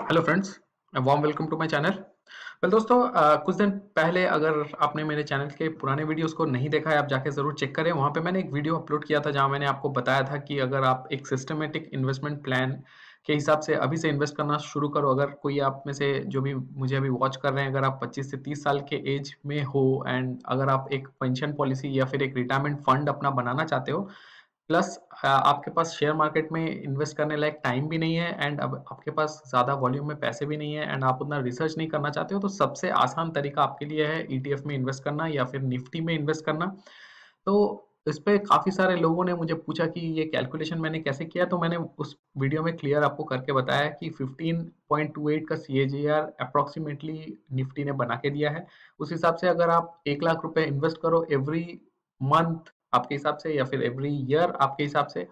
Hello friends, warm welcome to my channel. Well दोस्तों, कुछ दिन पहले अगर आपने मेरे चैनल के पुराने वीडियोस को नहीं देखा है, आप जाके ज़रूर चेक करें। वहाँ पे मैंने एक वीडियो अपलोड किया था जहाँ मैंने आपको बताया था कि अगर आप एक सिस्टमेटिक इन्वेस्टमेंट प्लान के हिसाब से अभी से इन्वेस्ट करना शुरू करो। अगर कोई आप में से जो भी मुझे अभी वॉच कर रहे हैं, अगर आप 25 से 30 साल के एज में हो एंड अगर आप एक पेंशन पॉलिसी या फिर एक रिटायरमेंट फंड अपना बनाना चाहते हो, प्लस आपके पास शेयर मार्केट में इन्वेस्ट करने लायक टाइम भी नहीं है एंड अब आपके पास ज़्यादा वॉल्यूम में पैसे भी नहीं है एंड आप उतना रिसर्च नहीं करना चाहते हो, तो सबसे आसान तरीका आपके लिए है ईटीएफ में इन्वेस्ट करना या फिर निफ्टी में इन्वेस्ट करना। तो इस पे काफ़ी सारे लोगों ने मुझे पूछा कि ये कैलकुलेशन मैंने कैसे किया, तो मैंने उस वीडियो में क्लियर आपको करके बताया कि 15.28 का सीएजीआर अप्रॉक्सीमेटली निफ्टी ने बना के दिया है। उस हिसाब से अगर आप 1 लाख रुपए इन्वेस्ट करो एवरी मंथ आपके हिसाब से या फिर एवरी ईयर आपके हिसाब से,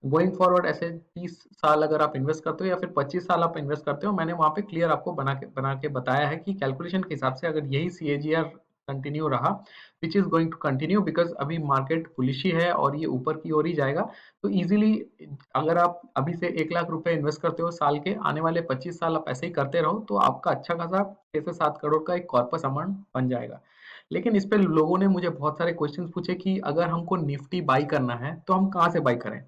गोइंग फॉरवर्ड ऐसे 30 साल अगर आप इन्वेस्ट करते हो या फिर 25 साल आप इन्वेस्ट करते हो, मैंने वहाँ पे क्लियर आपको बना के बताया है कि कैलकुलेशन के हिसाब से अगर यही सीएजीआर कंटिन्यू रहा, which is going to continue because अभी मार्केट बुलिश ही है और ये ऊपर की ओर ही जाएगा, तो इजीली अगर आप अभी से 1 लाख रुपए इन्वेस्ट करते हो साल के, आने वाले 25 साल आप ऐसे ही करते रहो तो आपका अच्छा खासा 6 से 7 करोड़ का एक कॉर्पस अमाउंट बन जाएगा। लेकिन इस पे लोगों ने मुझे बहुत सारे क्वेश्चंस पूछे कि अगर हमको निफ्टी बाई करना है तो हम कहाँ से बाई करें।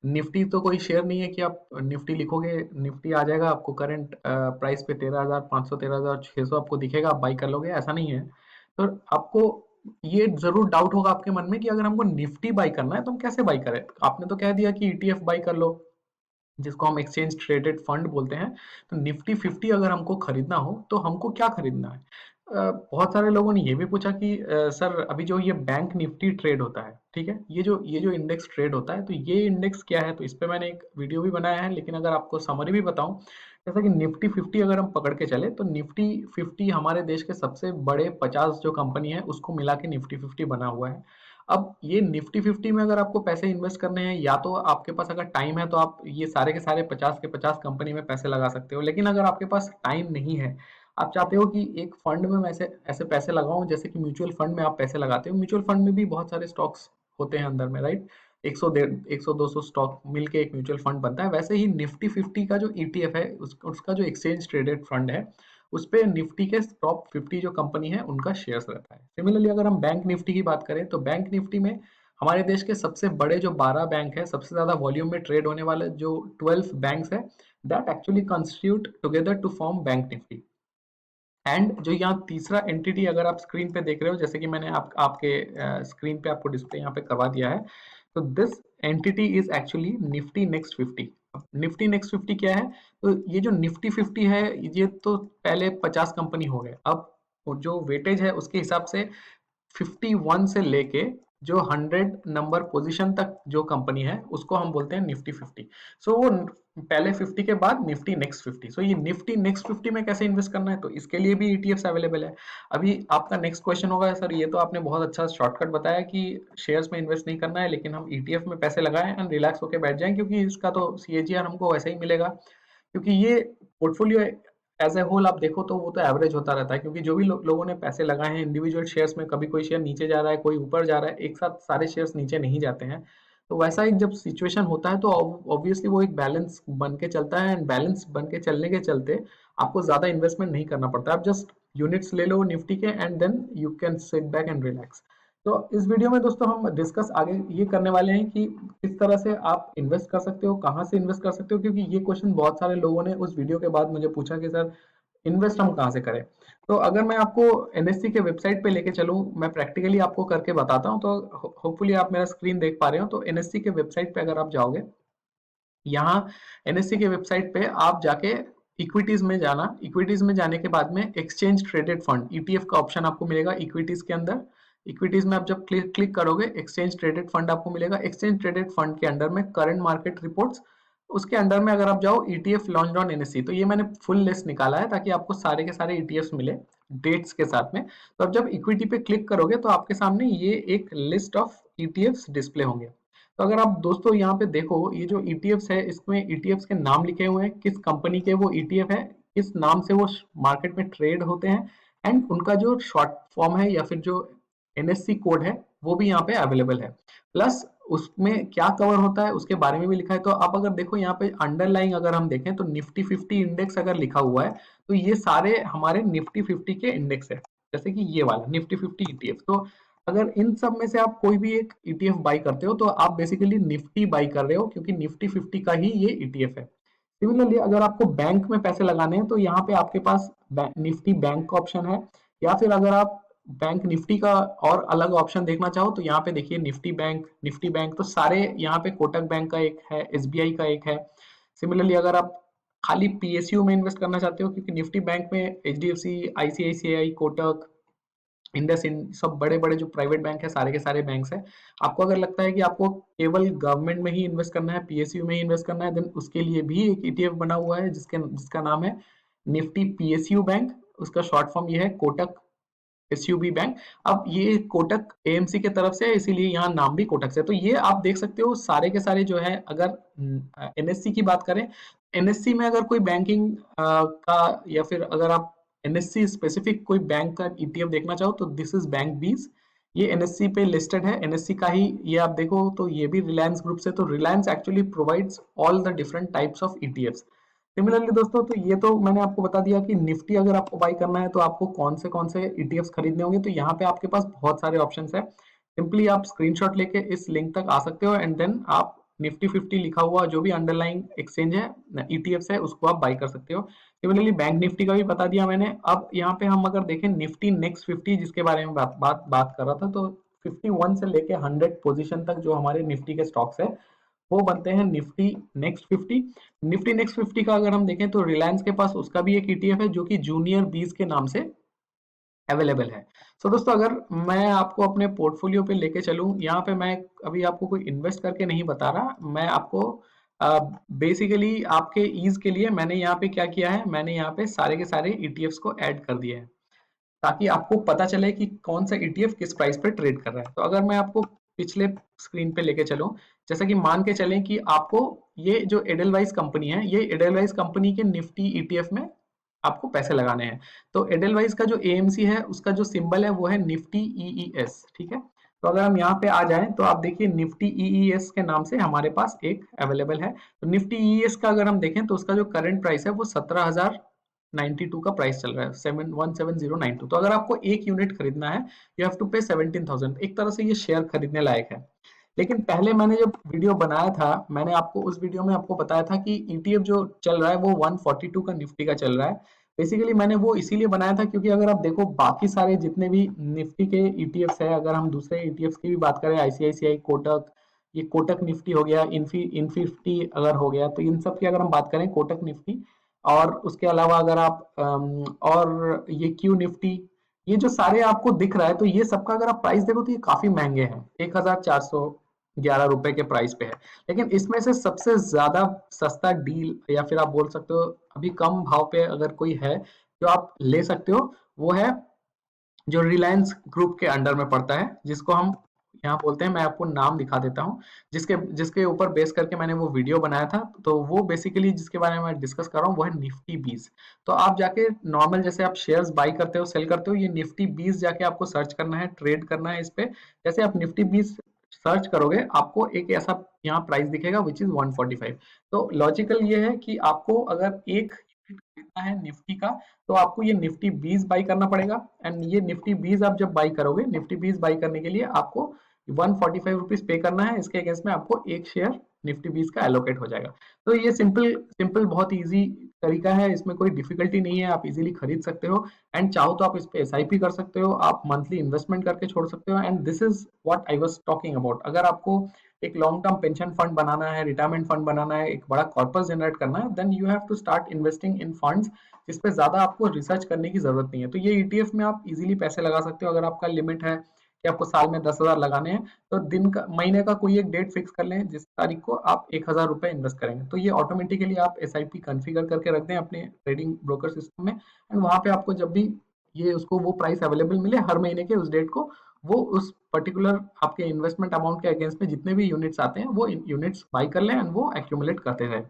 निफ्टी तो कोई शेयर नहीं है कि आप निफ्टी लिखोगे निफ्टी आ जाएगा आपको करंट प्राइस पे 13,500 13,600 आपको दिखेगा, आप बाई कर लोगे, ऐसा नहीं है। तो आपको ये जरूर डाउट होगा आपके मन में कि अगर हमको निफ्टी बाई करना है तो हम कैसे बाई करें। आपने तो कह दिया कि ईटीएफ बाई कर लो, जिसको हम एक्सचेंज ट्रेडेड फंड बोलते हैं। तो निफ्टी 50 अगर हमको खरीदना हो तो हमको क्या खरीदना है। बहुत सारे लोगों ने ये भी पूछा कि सर अभी जो ये बैंक निफ्टी ट्रेड होता है, ठीक है, ये जो इंडेक्स ट्रेड होता है, तो ये इंडेक्स क्या है। तो इस पे मैंने एक वीडियो भी बनाया है, लेकिन अगर आपको समरी भी बताऊं, जैसा कि निफ्टी 50 अगर हम पकड़ के चले तो निफ्टी 50 हमारे देश के सबसे बड़े 50 जो कंपनी है उसको मिला के निफ्टी 50 बना हुआ है। अब ये निफ्टी 50 में अगर आपको पैसे इन्वेस्ट करने हैं, या तो आपके पास अगर टाइम है तो आप ये सारे के सारे 50 के 50 कंपनी में पैसे लगा सकते हो। लेकिन अगर आपके पास टाइम नहीं है, आप चाहते हो कि एक फंड में मैं ऐसे ऐसे पैसे लगाऊं, जैसे कि म्यूचुअल फंड में आप पैसे लगाते हो, म्यूचुअल फंड में भी बहुत सारे स्टॉक्स होते हैं अंदर में, राइट। 100 200 स्टॉक मिलके एक म्यूचुअल फंड बनता है। वैसे ही निफ्टी 50 का जो ईटीएफ है, उसका जो एक्सचेंज ट्रेडेड फंड है, उस पे निफ्टी के टॉप 50 जो कंपनी है उनका शेयर्स रहता है। सिमिलरली अगर हम बैंक निफ्टी की बात करें तो बैंक निफ्टी में हमारे देश के सबसे बड़े जो 12 बैंक है, सबसे ज्यादा वॉल्यूम में ट्रेड होने वाले जो 12 बैंक्स है, that actually constitute together to form bank Nifty. And जो यहाँ तीसरा एंटिटी अगर आप स्क्रीन पे देख रहे हो, जैसे कि मैंने आपके स्क्रीन पे आपको डिस्प्ले यहाँ पे करवा दिया है, तो this entity is actually Nifty next 50। Nifty next 50 क्या है, तो ये जो निफ्टी 50 है, ये तो पहले 50 कंपनी हो गए। अब जो वेटेज है उसके हिसाब से 51 से लेके जो 100 नंबर पोजीशन तक जो कंपनी है उसको हम बोलते हैं निफ्टी 50। सो वो पहले 50 के बाद निफ्टी नेक्स्ट 50। सो ये निफ्टी नेक्स्ट 50 में कैसे इन्वेस्ट करना है, तो इसके लिए भी ईटीएफ्स अवेलेबल है। अभी आपका नेक्स्ट क्वेश्चन होगा, सर ये तो आपने बहुत अच्छा शॉर्टकट बताया कि शेयर्स में इन्वेस्ट नहीं करना है, लेकिन हम ईटीएफ में पैसे लगाएं एंड रिलैक्स होकर बैठ जाएं, क्योंकि इसका तो सीएजीआर हमको वैसे ही मिलेगा। क्योंकि ये पोर्टफोलियो एज ए होल आप देखो तो वो तो एवरेज होता रहता है, क्योंकि जो भी लोगों ने पैसे लगाए हैं इंडिविजुअल शेयर्स में, कभी कोई शेयर नीचे जा रहा है कोई ऊपर जा रहा है, एक साथ सारे शेयर्स नीचे नहीं जाते हैं। तो वैसा एक जब सिचुएशन होता है तो ऑब्वियसली वो एक बैलेंस बन के चलता है, एंड बैलेंस बन के चलने के चलते आपको ज्यादा इन्वेस्टमेंट नहीं करना पड़ता। आप जस्ट यूनिट्स ले लो निफ्टी के and then you can sit back and relax. तो इस वीडियो में दोस्तों हम डिस्कस आगे ये करने वाले हैं कि किस तरह से आप इन्वेस्ट कर सकते हो, कहाँ से इन्वेस्ट कर सकते हो, क्योंकि ये क्वेश्चन बहुत सारे लोगों ने उस वीडियो के बाद मुझे पूछा कि सर इन्वेस्ट हम कहाँ से करें। तो अगर मैं आपको एनएससी के वेबसाइट पे लेके चलूँ, मैं प्रैक्टिकली आपको करके बताता हूँ, तो होपफुली आप मेरा स्क्रीन देख पा रहे हो। तो एनएससी के वेबसाइट पे अगर आप जाओगे, यहाँ एनएससी के वेबसाइट पे आप जाके इक्विटीज में जाना, इक्विटीज में जाने के बाद में एक्सचेंज ट्रेडेड फंड ईटीएफ का ऑप्शन आपको मिलेगा इक्विटीज के अंदर। इक्विटीज में आप जब क्लिक करोगे, एक्सचेंज ट्रेडेड फंड आपको मिलेगा। एक्सचेंज ट्रेडेड फंड के अंडर में करंट मार्केट रिपोर्ट्स, उसके अंडर में अगर आप जाओ ईटीएफ लॉन्च ऑन एनएससी, तो ये मैंने फुल लिस्ट निकाला है ताकि आपको सारे के सारे ईटीएफ्स मिले डेट्स के साथ में। तो अब जब इक्विटी पे क्लिक करोगे तो आपके सामने ये एक लिस्ट ऑफ ईटीएफ्स डिस्प्ले होंगे। तो अगर आप दोस्तों यहाँ पे देखो, ये जो ईटीएफ्स है इसमें ईटीएफ्स के नाम लिखे हुए हैं, किस कंपनी के वो ईटीएफ है, किस नाम से वो मार्केट में ट्रेड होते हैं, एंड उनका जो शॉर्ट फॉर्म है या फिर जो एनएससी कोड है वो भी यहाँ पे अवेलेबल है। प्लस उसमें क्या कवर होता है उसके बारे में भी लिखा है। तो आप अगर देखो यहाँ पे अंडरलाइंग अगर हम देखें तो निफ्टी 50 इंडेक्स अगर लिखा हुआ है तो ये सारे हमारे निफ्टी 50 के इंडेक्स है, जैसे कि ये वाला निफ्टी 50 ईटीएफ। तो अगर इन सब में से आप कोई भी एक ईटीएफ बाई करते हो तो आप बेसिकली निफ्टी बाई कर रहे हो, क्योंकि निफ्टी 50 का ही ये ईटीएफ है। सिमिलरली अगर आपको बैंक में पैसे लगाने हैं तो यहाँ पे आपके पास निफ्टी बैंक का ऑप्शन है, या फिर अगर आप बैंक निफ्टी का और अलग ऑप्शन देखना चाहो तो यहाँ पे देखिए निफ्टी बैंक तो सारे यहाँ पे कोटक बैंक का एक है, एसबीआई का एक है। सिमिलरली अगर आप खाली पीएसयू में इन्वेस्ट करना चाहते हो, क्योंकि निफ्टी बैंक में HDFC, ICICI, Kotak, IndusInd सब बड़े बड़े जो प्राइवेट बैंक है सारे के सारे बैंक्स है। आपको अगर लगता है कि आपको केवल गवर्नमेंट में ही इन्वेस्ट करना है, पीएसयू में ही इन्वेस्ट करना है, देन उसके लिए भी एक ईटीएफ बना हुआ है जिसका नाम है निफ्टी पीएसयू बैंक। उसका शॉर्ट फॉर्म ये है कोटक एसयूबी बैंक। अब ये कोटक एएमसी के तरफ से है, इसीलिए यहाँ नाम भी कोटक से। तो ये आप देख सकते हो सारे के सारे जो है, अगर एनएससी की बात करें, एनएससी में अगर कोई बैंकिंग का, या फिर अगर आप एनएससी स्पेसिफिक कोई बैंक का ईटीएफ देखना चाहो तो दिस इज बैंक बीज। ये एनएससी पे लिस्टेड है, एनएससी का ही ये आप देखो तो ये भी रिलायंस ग्रुप से। तो Reliance actually provides all the different types of ETFs. Similarly दोस्तों, तो ये तो मैंने आपको बता दिया कि निफ्टी अगर आपको बाई करना है तो आपको कौन से ईटीएफ्स खरीदने होंगे। तो यहाँ पे आपके पास बहुत सारे ऑप्शंस है। सिंपली आप स्क्रीनशॉट लेके इस लिंक तक आ सकते हो एंड देन आप निफ्टी 50 लिखा हुआ जो भी अंडरलाइंग एक्सचेंज है, ईटीएफ्स है, उसको आप बाई कर सकते हो। सिमिलरली बैंक निफ्टी का भी बता दिया मैंने। अब यहाँ पे हम अगर देखें निफ्टी नेक्स्ट 50 जिसके बारे में बात कर रहा था, तो 51 से लेके 100 पोजीशन तक जो हमारे निफ्टी के स्टॉक्स है वो बनते हैं निफ्टी नेक्स्ट 50। निफ्टी नेक्स्ट 50 का अगर हम देखें तो रिलायंस के पास उसका भी एक ईटीएफ है जो कि जूनियर बीज के नाम से अवेलेबल है। सो दोस्तों, अगर मैं आपको अपने पोर्टफोलियो पे लेके चलूं, यहाँ पे मैं अभी आपको कोई इन्वेस्ट करके नहीं बता रहा, मैं आपको बेसिकली आपके ईज के लिए मैंने यहाँ पे क्या किया है, मैंने यहाँ पे सारे के सारे ईटीएफ्स को ऐड कर दिए हैं ताकि आपको पता चले कि कौन सा ईटीएफ किस प्राइस पे ट्रेड कर रहा है। तो अगर मैं आपको पिछले स्क्रीन पे लेके चलूं, जैसा कि मान के चलें कि आपको ये जो एडलवाइस कंपनी है, ये एडलवाइस कंपनी के निफ्टी ईटीएफ में आपको पैसे लगाने हैं। तो एडलवाइस का जो एएमसी है उसका जो सिंबल है वो है निफ्टी ईईएस, ठीक है। तो अगर हम यहाँ पे आ जाएं तो आप देखिए निफ्टी ईईएस के नाम से हमारे पास एक अवेलेबल है। तो निफ्टी ईईएस का अगर हम देखें तो उसका जो करंट प्राइस है वो 17,092 का प्राइस चल रहा है, 717,092। तो अगर आपको एक यूनिट खरीदना है यू हैव टू पे 17,000। एक तरह से ये शेयर खरीदने लायक है। लेकिन पहले मैंने जब वीडियो बनाया था, मैंने आपको उस वीडियो में आपको बताया था कि ईटीएफ जो चल रहा है वो 142 का निफ्टी का चल रहा है। बेसिकली मैंने वो इसीलिए बनाया था क्योंकि अगर आप देखो बाकी सारे जितने भी निफ्टी के ईटीएफ्स है, अगर हम दूसरे ईटीएफ्स की भी बात करें, आईसीआईसीआई, कोटक, ये कोटक निफ्टी हो गया, इनफिफ्टी अगर हो गया, तो इन सब की अगर हम बात करें कोटक निफ्टी, और उसके अलावा अगर आप और ये क्यू निफ्टी, ये जो सारे आपको दिख रहा है, तो ये सबका अगर आप प्राइस देखो तो ये काफी महंगे हैं, 1,411 रुपए के प्राइस पे है। लेकिन इसमें से सबसे ज्यादा सस्ता डील, या फिर आप बोल सकते हो अभी कम भाव पे अगर कोई है जो आप ले सकते हो, वो है जो रिलायंस ग्रुप के अंडर में पड़ता है, जिसको हम यहाँ बोलते हैं, मैं आपको नाम दिखा देता हूँ, जिसके जिसके ऊपर बेस करके मैंने वो वीडियो बनाया था। तो वो बेसिकली जिसके बारे में मैं डिस्कस कर रहा हूँ वो है निफ्टी बीस। तो आप जाके नॉर्मल जैसे आप शेयर्स बाई करते हो, सेल करते हो, ये निफ्टी बीस जाके आपको सर्च करना है, ट्रेड करना है इस पे। जैसे आप निफ्टी बीस सर्च करोगे आपको एक ऐसा यहाँ प्राइस दिखेगा विच इज 145। तो लॉजिकल ये है कि आपको अगर एक यूनिट खरीदना है निफ्टी का तो आपको ये निफ्टी 20 बाई करना पड़ेगा। एंड ये निफ्टी 20 आप जब बाई करोगे, निफ्टी 20 बाई करने के लिए आपको 145 रुपीज पे करना है। इसके अगेंस्ट में आपको एक शेयर निफ्टी 20 का एलोकेट हो जाएगा। तो ये सिंपल सिंपल बहुत इजी तरीका है, इसमें कोई डिफिकल्टी नहीं है, आप इजीली खरीद सकते हो। एंड चाहो तो आप इस पे एसआईपी कर सकते हो, आप मंथली इन्वेस्टमेंट करके छोड़ सकते हो। And this is what I was talking about. अगर आपको एक लॉन्ग टर्म पेंशन फंड बनाना है, रिटायरमेंट फंड बनाना है, एक बड़ा कॉर्पस जनरेट करना है, then you have to start investing in funds जिस पे ज्यादा आपको रिसर्च करने की जरूरत नहीं है। तो ये ईटीएफ में आप इजीली पैसे लगा सकते हो। अगर आपका लिमिट है कि आपको साल में 10,000 लगाने हैं, तो दिन का महीने का कोई एक डेट फिक्स कर लें जिस तारीख को आप 1,000 रुपए इन्वेस्ट करेंगे, तो ये ऑटोमेटिकली आप एसआईपी कॉन्फ़िगर करके रख दें अपने ट्रेडिंग ब्रोकर सिस्टम में। एंड वहां पे आपको जब भी ये उसको वो प्राइस अवेलेबल मिले हर महीने के उस डेट को, वो उस पर्टिकुलर आपके इन्वेस्टमेंट अमाउंट के अगेंस्ट में जितने भी यूनिट्स आते हैं वो यूनिट्स बाई कर लें एंड वो एक्यूमुलेट करते रहे।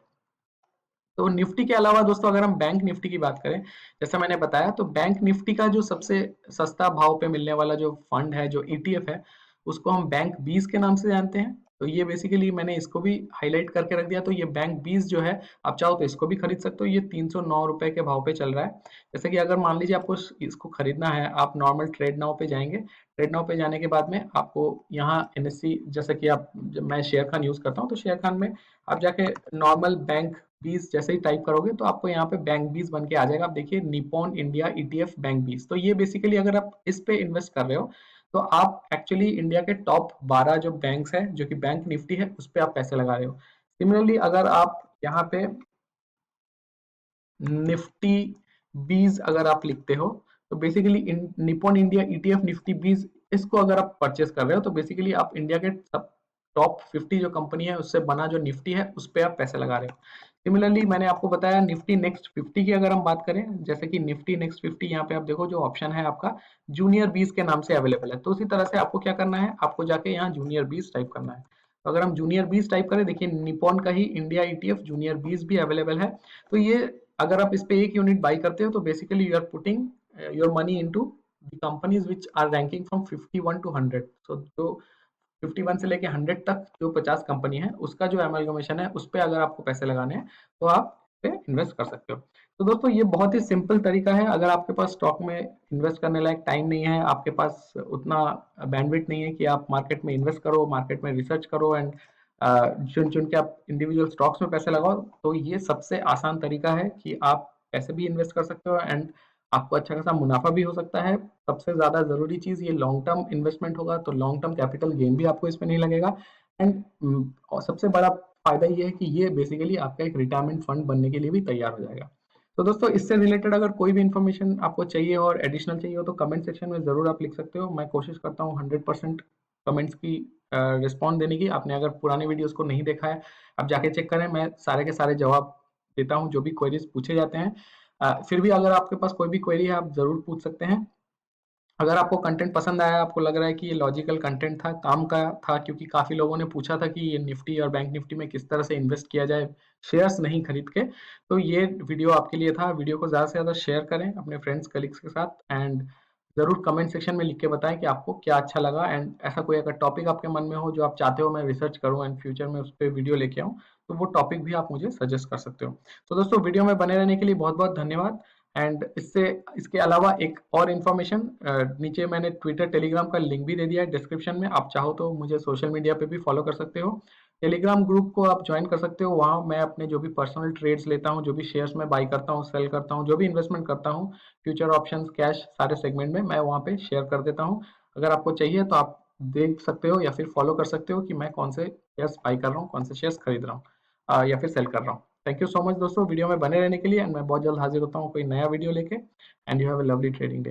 तो निफ्टी के अलावा दोस्तों अगर हम बैंक निफ्टी की बात करें, जैसा मैंने बताया, तो बैंक निफ्टी का जो सबसे सस्ता भाव पे मिलने वाला जो फंड है, जो ईटीएफ है, उसको हम बैंक बीस के नाम से जानते हैं। तो ये बेसिकली मैंने इसको भी हाईलाइट करके रख दिया। तो ये बैंक 20 जो है, आप चाहो तो इसको भी खरीद सकते हो। ये 309 रुपए के भाव पे चल रहा है। जैसे कि अगर मान लीजिए आपको इसको खरीदना है, आप नॉर्मल ट्रेड नाउ पे जाएंगे। ट्रेड नाउ पे जाने के बाद में आपको यहाँ एनएससी, जैसे कि आप, जब मैं शेयर खान यूज करता हूँ, तो शेयर खान में आप जाके नॉर्मल बैंक 20 जैसे ही टाइप करोगे तो आपको यहाँ पे बैंक 20 बन के आ जाएगा। आप देखिए, निप्पॉन इंडिया ईटीएफ बैंक 20। तो ये बेसिकली अगर आप इस पे इन्वेस्ट कर रहे हो तो आप एक्चुअली इंडिया के टॉप 12 जो बैंक्स हैं, जो कि बैंक निफ्टी है, उस पे आप पैसे लगा रहे हो। सिमिलरली अगर आप यहाँ पे निफ्टी 20 अगर आप लिखते हो, तो basically Nippon India ETF Nifty 20, इसको अगर आप परचेस कर रहे हो तो बेसिकली आप इंडिया के टॉप 50 जो कंपनी है उससे बना जो निफ्टी है उस पे आप पैसे लगा रहे हो। सिमिलरली मैंने आपको बताया निफ्टी नेक्स्ट 50 की अगर हम बात करें, जैसे कि निफ्टी नेक्स्ट 50, यहाँ पे आप देखो जो ऑप्शन है आपका जूनियर 20 के नाम से अवेलेबल है। तो उसी तरह से आपको क्या करना है, आपको जाके यहाँ जूनियर 20 टाइप करना है। तो अगर हम जूनियर 20 टाइप करें, देखिए निप्पॉन का ही इंडिया ईटीएफ जूनियर 20 भी अवेलेबल है। तो ये अगर आप इस पे एक यूनिट बाई करते हो तो basically you are putting your money into the companies which are ranking from 51 to 100। So जो 51 से लेके 100 तक जो 50 कंपनी है उसका जो एमलगमेशन है उस पे अगर आपको पैसे लगाने हैं तो आप पे इन्वेस्ट कर सकते हो। तो दोस्तों ये बहुत ही सिंपल तरीका है। अगर आपके पास स्टॉक में इन्वेस्ट करने लायक टाइम नहीं है, आपके पास उतना बैंडविड्थ नहीं है कि आप मार्केट में इन्वेस्ट करो, मार्केट में रिसर्च करो एंड चुन चुन के आप इंडिविजुअल स्टॉक्स में पैसे लगाओ, तो ये सबसे आसान तरीका है कि आप पैसे भी इन्वेस्ट कर सकते हो एंड आपको अच्छा खासा मुनाफा भी हो सकता है। सबसे ज्यादा जरूरी चीज, ये लॉन्ग टर्म इन्वेस्टमेंट होगा तो लॉन्ग टर्म कैपिटल गेन भी आपको इसमें नहीं लगेगा। एंड और सबसे बड़ा फायदा ये है कि ये बेसिकली आपका एक रिटायरमेंट फंड बनने के लिए भी तैयार हो जाएगा। तो दोस्तों इससे रिलेटेड अगर कोई भी इन्फॉर्मेशन आपको चाहिए और एडिशनल चाहिए हो तो कमेंट सेक्शन में जरूर आप लिख सकते हो। मैं कोशिश करता हूँ 100% कमेंट्स की रिस्पॉन्ड देने की। आपने अगर पुराने वीडियोस को नहीं देखा है, आप जाके चेक करें, मैं सारे के सारे जवाब देता हूँ जो भी क्वेरीज पूछे जाते हैं। फिर भी अगर आपके पास कोई भी क्वेरी है आप जरूर पूछ सकते हैं। अगर आपको कंटेंट पसंद आया, आपको लग रहा है कि ये लॉजिकल कंटेंट था, काम का था, क्योंकि काफी लोगों ने पूछा था कि ये निफ्टी और बैंक निफ्टी में किस तरह से इन्वेस्ट किया जाए शेयर्स नहीं खरीद के, तो ये वीडियो आपके लिए था। वीडियो को ज्यादा से ज्यादा शेयर करें अपने फ्रेंड्स कलीग्स के साथ एंड जरूर कमेंट सेक्शन में लिख के बताएं कि आपको क्या अच्छा लगा। एंड ऐसा कोई अगर टॉपिक आपके मन में हो जो आप चाहते हो मैं रिसर्च करूं एंड फ्यूचर में उस पर वीडियो लेके आऊं, तो वो टॉपिक भी आप मुझे सजेस्ट कर सकते हो। तो दोस्तों वीडियो में बने रहने के लिए बहुत बहुत धन्यवाद। एंड इसके अलावा एक और इन्फॉर्मेशन, नीचे मैंने ट्विटर टेलीग्राम का लिंक भी दे दिया है डिस्क्रिप्शन में। आप चाहो तो मुझे सोशल मीडिया पे भी फॉलो कर सकते हो। टेलीग्राम ग्रुप को आप ज्वाइन कर सकते हो। वहाँ मैं अपने जो भी पर्सनल ट्रेड्स लेता हूँ, जो भी शेयर्स में बाई करता हूँ, सेल करता हूँ, जो भी इन्वेस्टमेंट करता हूँ, फ्यूचर ऑप्शंस, कैश, सारे सेगमेंट में मैं वहाँ पे शेयर कर देता हूँ। अगर आपको चाहिए तो आप देख सकते हो या फिर फॉलो कर सकते हो कि मैं कौन से शेयर्स बाई कर रहा हूँ, कौन से शेयर्स खरीद रहा हूँ या फिर सेल कर रहा हूँ। थैंक यू सो मच दोस्तों वीडियो में बने रहने के लिए एंड मैं बहुत जल्द हाजिर होता हूँ कोई नया वीडियो लेके। And you have a lovely trading day.